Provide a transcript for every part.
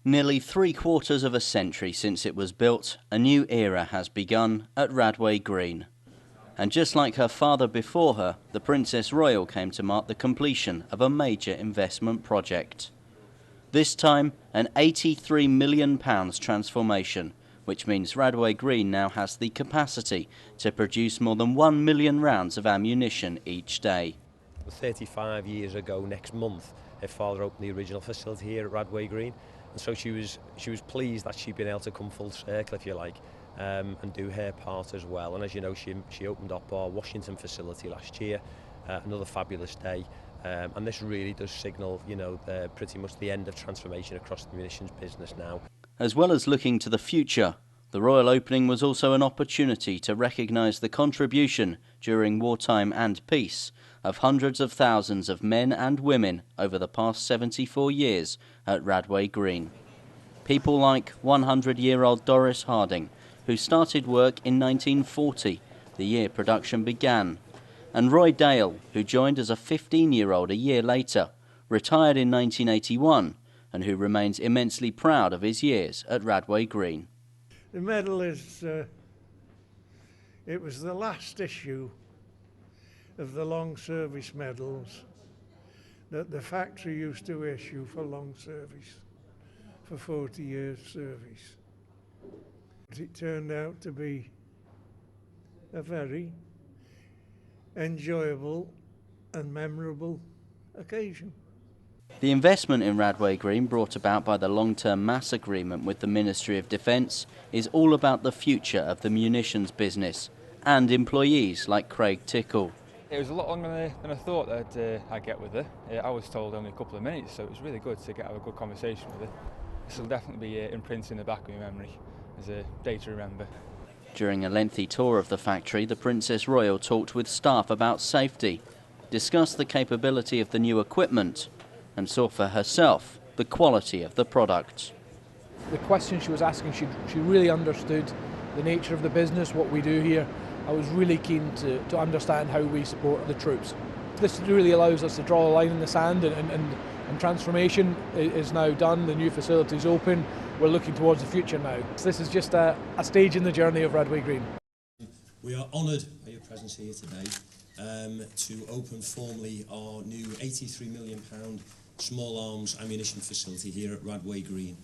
Nearly 3/4 of a century since it was built, a new era has begun at Radway Green. And just like her father before her, the Princess Royal came to mark the completion of a major investment project. This time, an £83 million transformation, which means Radway Green now has the capacity to produce more than 1 million rounds of ammunition each day. 35 years ago next month, her father opened the original facility here at Radway Green, and so she was pleased that she'd been able to come full circle, if you like, and do her part as well. And as you know, she opened up our Washington facility last year, another fabulous day, and this really does signal, pretty much the end of transformation across the munitions business now. As well as looking to the future, the royal opening was also an opportunity to recognise the contribution during wartime and peace of hundreds of thousands of men and women over the past 74 years at Radway Green. People like 100-year-old Doris Harding, who started work in 1940, the year production began, and Roy Dale, who joined as a 15-year-old a year later, retired in 1981, and who remains immensely proud of his years at Radway Green. The medal is, it was the last issue of the long service medals that the factory used to issue for long service, for 40 years service. It turned out to be a very enjoyable and memorable occasion. The investment in Radway Green, brought about by the long-term mass agreement with the Ministry of Defence, is all about the future of the munitions business and employees like Craig Tickle. It was a lot longer than I thought that I'd get with her. I was told only a couple of minutes, so it was really good to have a good conversation with her. This will definitely be imprinted in the back of my memory as a day to remember. During a lengthy tour of the factory, the Princess Royal talked with staff about safety, discussed the capability of the new equipment, and saw for herself the quality of the product. The question she was asking, she really understood the nature of the business, what we do here. I was really keen to understand how we support the troops. This really allows us to draw a line in the sand, and transformation is now done, the new facility is open, we're looking towards the future now. So this is just a stage in the journey of Radway Green. We are honoured by your presence here today to open formally our new £83 million small arms ammunition facility here at Radway Green.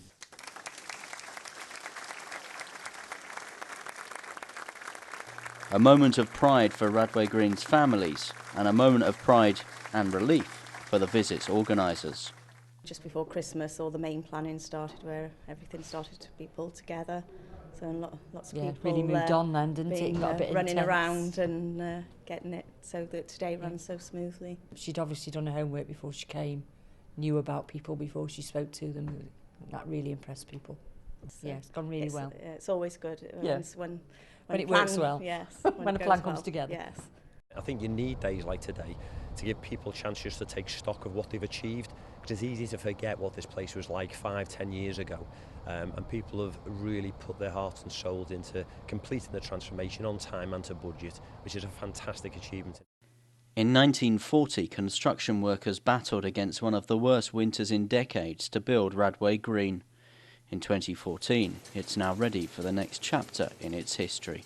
A moment of pride for Radway Green's families, and a moment of pride and relief for the visit's organisers. Just before Christmas, all the main planning started, where everything started to be pulled together. So lots of people really moved on then, didn't it? And got a bit running intense around and getting it so that today runs so smoothly. She'd obviously done her homework before she came, knew about people before she spoke to them. That really impressed people. So it's gone really well. It's always good when it works well. Yes. When a plan comes together. Yes. I think you need days like today to give people a chance just to take stock of what they've achieved, because it's easy to forget what this place was like 5-10 years ago, and people have really put their hearts and souls into completing the transformation on time and to budget, which is a fantastic achievement. In 1940, construction workers battled against one of the worst winters in decades to build Radway Green. In 2014, it's now ready for the next chapter in its history.